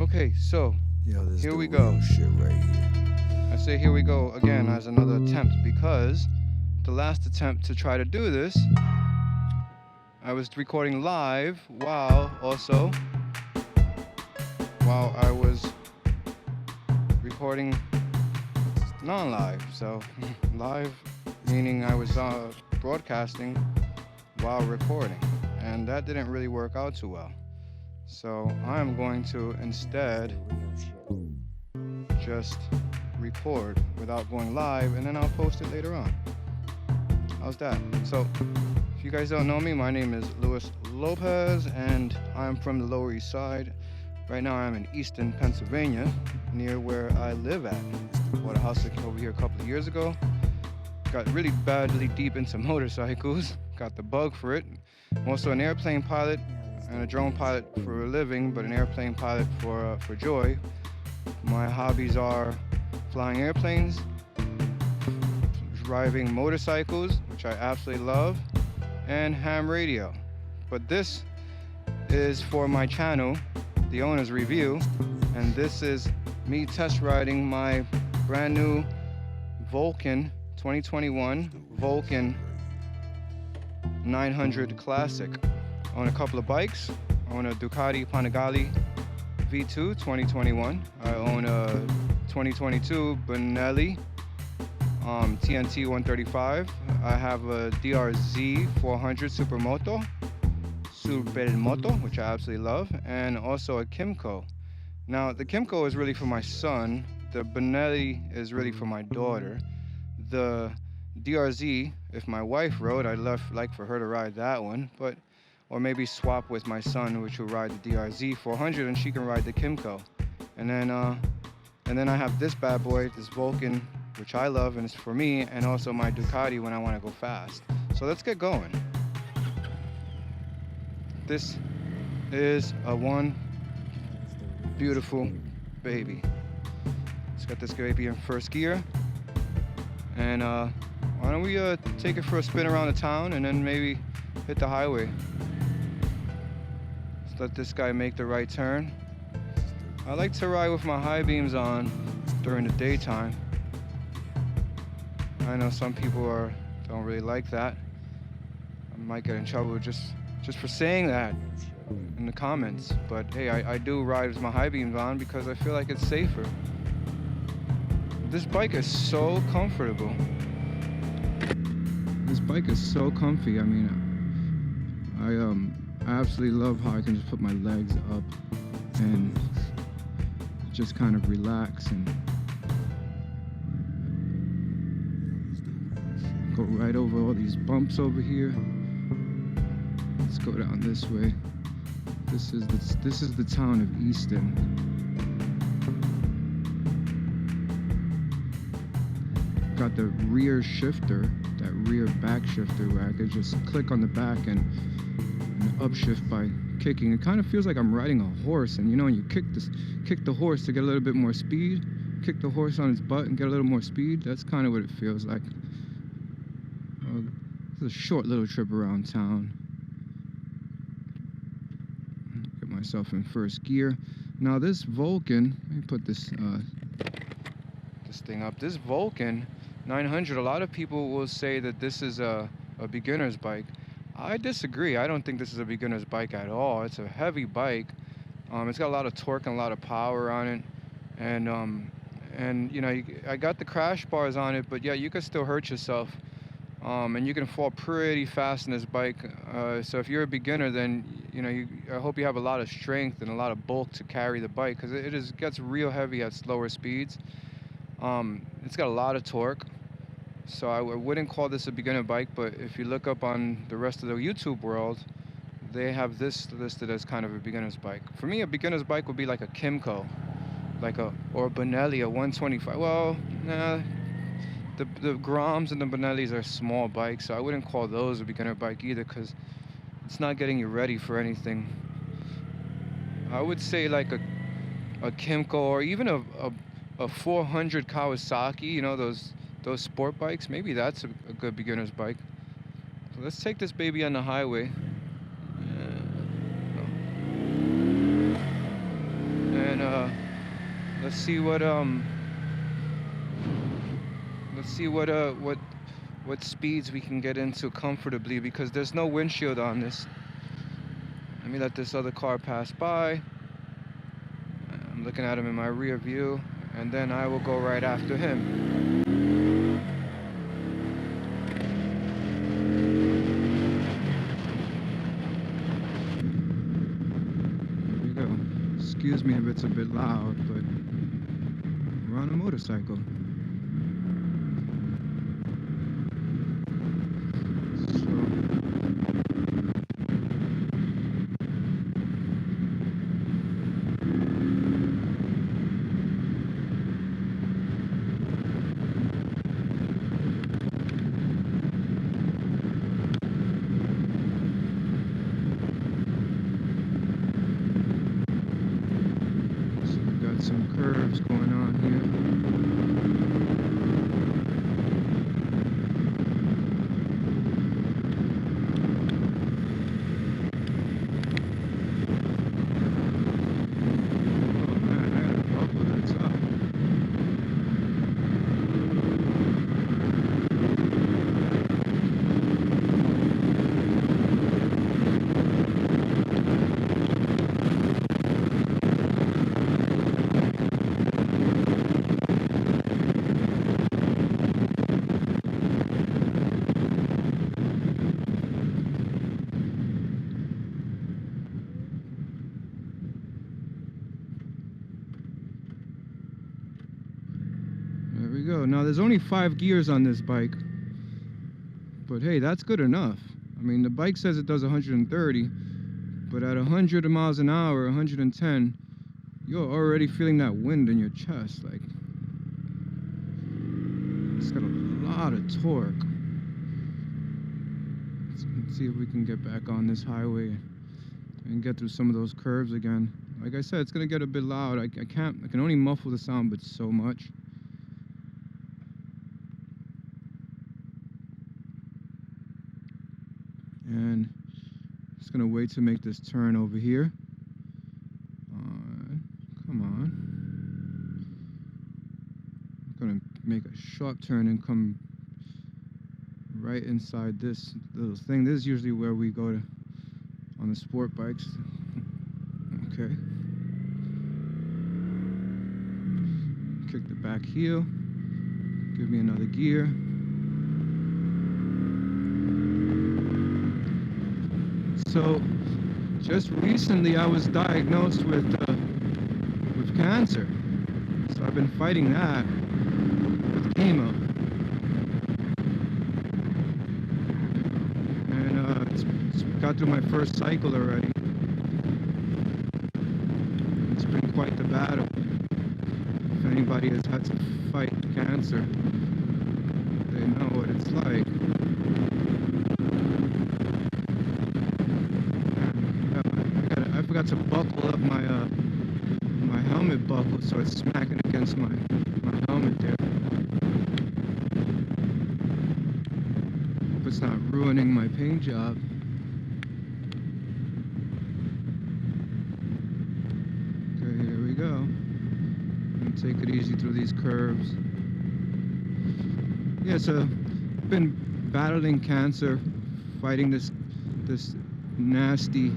Okay, so here we go. Shit right here. I say here we go again as another attempt because the last attempt to try to do this, I was recording live while I was recording non-live. So live meaning I was broadcasting while recording, and that didn't really work out too well. So I'm going to instead just record without going live, and then I'll post it later on. How's that? So if you guys don't know me, my name is Luis Lopez, and I'm from the Lower East Side. Right now I'm in Easton, Pennsylvania, near where I live at. Bought a house over here a couple of years ago. Got really badly deep into motorcycles. Got the bug for it. I'm also an airplane pilot and a drone pilot for a living, but an airplane pilot for joy. My hobbies are flying airplanes, driving motorcycles, which I absolutely love, and ham radio. But this is for my channel, The Owner's Review, and this is me test riding my brand new Vulcan 2021 Vulcan 900 Classic. I own a couple of bikes. I own a Ducati Panigale V2 2021. I own a 2022 Benelli TNT 135. I have a DRZ 400 Supermoto, which I absolutely love, and also a Kimco. Now, the Kimco is really for my son. The Benelli is really for my daughter. The DRZ, if my wife rode, I'd like for her to ride that one, or maybe swap with my son, which will ride the DRZ 400, and she can ride the Kimco. And then I have this bad boy, this Vulcan, which I love, and it's for me, and also my Ducati when I want to go fast. So let's get going. This is a one beautiful baby. Let's get this baby in first gear, and why don't we take it for a spin around the town and then maybe hit the highway. Let's let this guy make the right turn. I like to ride with my high beams on during the daytime. I know some people don't really like that. I might get in trouble just for saying that in the comments. But hey, I do ride with my high beams on because I feel like it's safer. This bike is so comfortable. This bike is so comfy. I mean, I absolutely love how I can just put my legs up and just kind of relax and go right over all these bumps over here. Let's go down this way. This is the town of Easton. Got the rear shifter, that rear back shifter, where I could just click on the back and upshift by kicking. It kind of feels like I'm riding a horse, and you know, when you kick the horse to get a little bit more speed, kick the horse on its butt and get a little more speed. That's kind of what it feels like. It's a short little trip around town. Get myself in first gear. Now this Vulcan, let me put this thing up. This Vulcan 900, a lot of people will say that this is a beginner's bike. I disagree. I don't think this is a beginner's bike at all. It's a heavy bike. It's got a lot of torque and a lot of power on it, and you know, I got the crash bars on it, but yeah, you can still hurt yourself. And you can fall pretty fast in this bike. So if you're a beginner, then you know, I hope you have a lot of strength and a lot of bulk to carry the bike, because it gets real heavy at slower speeds. It's got a lot of torque, so I wouldn't call this a beginner bike. But if you look up on the rest of the YouTube world, they have this listed as kind of a beginner's bike. For me, a beginner's bike would be like a Kimco, or a Benelli, a 125. Well, nah. The Groms and the Benellis are small bikes, so I wouldn't call those a beginner bike either, because it's not getting you ready for anything. I would say like a Kimco, or even a 400 Kawasaki, you know, those sport bikes. Maybe that's a good beginner's bike. So let's take this baby on the highway. And let's see what what speeds we can get into comfortably, because there's no windshield on this. Let me let this other car pass by. I'm looking at him in my rear view, and then I will go right after him. There we go. Excuse me if it's a bit loud, but we're on a motorcycle. Some curves going on here. Oh man, I gotta bubble that's up. There we go. Now there's only 5 gears on this bike, but hey, that's good enough. I mean, the bike says it does 130, but at 100 miles an hour, 110, you're already feeling that wind in your chest. Like, it's got a lot of torque. Let's see if we can get back on this highway and get through some of those curves again. Like I said, it's gonna get a bit loud. I can only muffle the sound but so much. And just gonna wait to make this turn over here. Come on. I'm gonna make a sharp turn and come right inside this little thing. This is usually where we go to on the sport bikes. Okay. Kick the back heel. Give me another gear. So, just recently I was diagnosed with cancer. So I've been fighting that with chemo. And it's got through my first cycle already. It's been quite the battle. If anybody has had to fight cancer, they know what it's like. I forgot to buckle up my my helmet buckle, so it's smacking against my helmet there. Hope it's not ruining my paint job. Okay, here we go. And take it easy through these curves. Yeah, so I've been battling cancer, fighting this nasty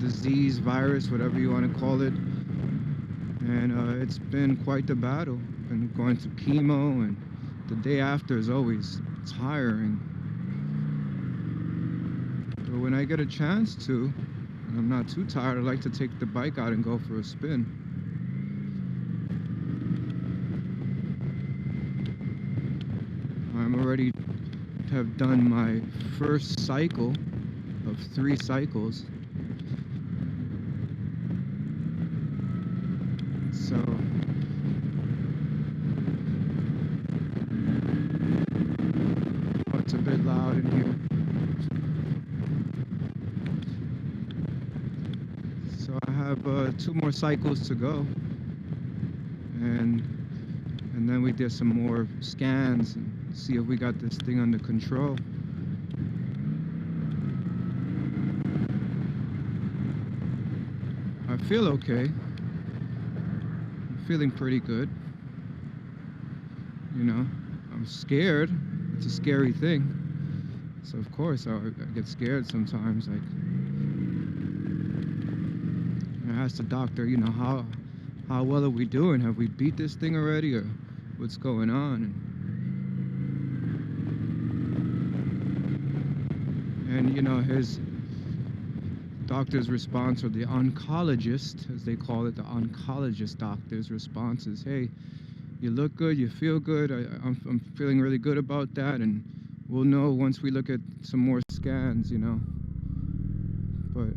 disease, virus, whatever you want to call it, and it's been quite the battle. Been going through chemo, and the day after is always tiring. But when I get a chance to, and I'm not too tired, I like to take the bike out and go for a spin. I'm already have done my first cycle of 3 cycles. So it's a bit loud in here. So I have 2 more cycles to go, and then we did some more scans and see if we got this thing under control. I feel okay. feeling pretty good. You know, I'm scared. It's a scary thing. So of course I get scared sometimes. Like, I ask the doctor, you know, how well are we doing? Have we beat this thing already, or what's going on? And you know, his doctor's response, or the oncologist, as they call it, the oncologist doctor's response is, hey, you look good, you feel good, I'm feeling really good about that, and we'll know once we look at some more scans, you know. But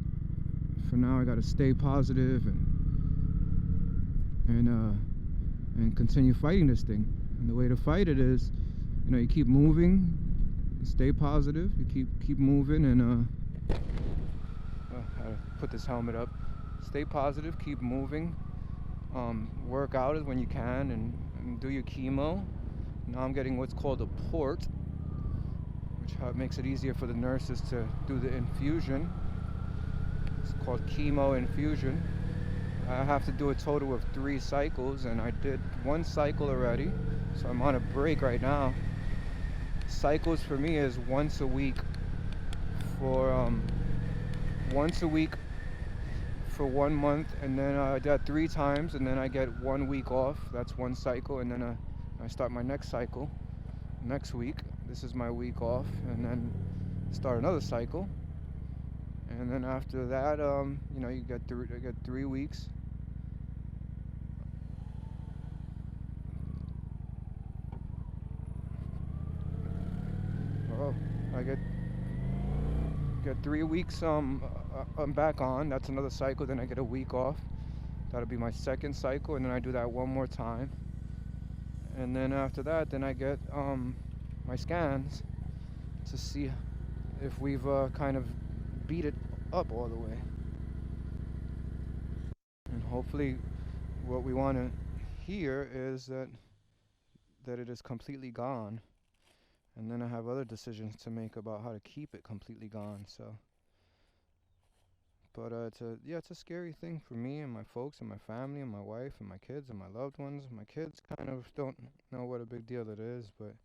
for now, I gotta stay positive and continue fighting this thing. And the way to fight it is, you know, you keep moving, stay positive, you keep moving, and how to put this helmet up. Stay positive, keep moving, work out when you can, and do your chemo. Now I'm getting what's called a port, which makes it easier for the nurses to do the infusion. It's called chemo infusion. I have to do a total of 3 cycles, and I did 1 cycle already, so I'm on a break right now. Cycles for me is once a week for once a week for 1 month, and then I did 3 times, and then I get 1 week off. That's 1 cycle, and then I start my next cycle next week. This is my week off, and then start another cycle. And then after that, you know, I get 3 weeks. Oh, I get 3 weeks. I'm back on. That's another cycle. Then I get a week off. That'll be my 2nd cycle, and then I do that 1 more time. And then after that, then I get my scans to see if we've kind of beat it up all the way. And hopefully, what we want to hear is that it is completely gone. And then I have other decisions to make about how to keep it completely gone. So, but it's a scary thing for me and my folks and my family and my wife and my kids and my loved ones. My kids kind of don't know what a big deal it is, but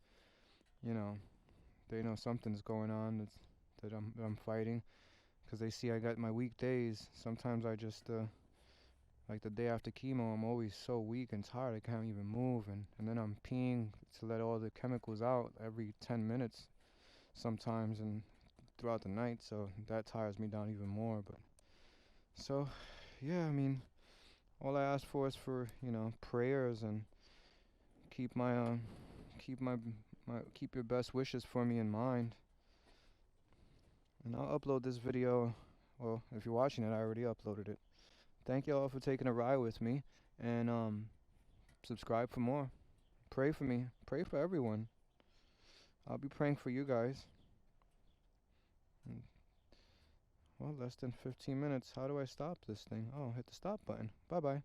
you know, they know something's going on that I'm fighting, because they see I got my weak days. Sometimes I just like the day after chemo, I'm always so weak and tired I can't even move, and then I'm peeing to let all the chemicals out every 10 minutes sometimes and throughout the night, so that tires me down even more. But so yeah, I mean, all I ask for is for, you know, prayers, and keep my keep your best wishes for me in mind. And I'll upload this video. Well, if you're watching it, I already uploaded it. Thank y'all for taking a ride with me, and subscribe for more. Pray for me. Pray for everyone. I'll be praying for you guys. And, well, less than 15 minutes. How do I stop this thing? Oh, hit the stop button. Bye-bye.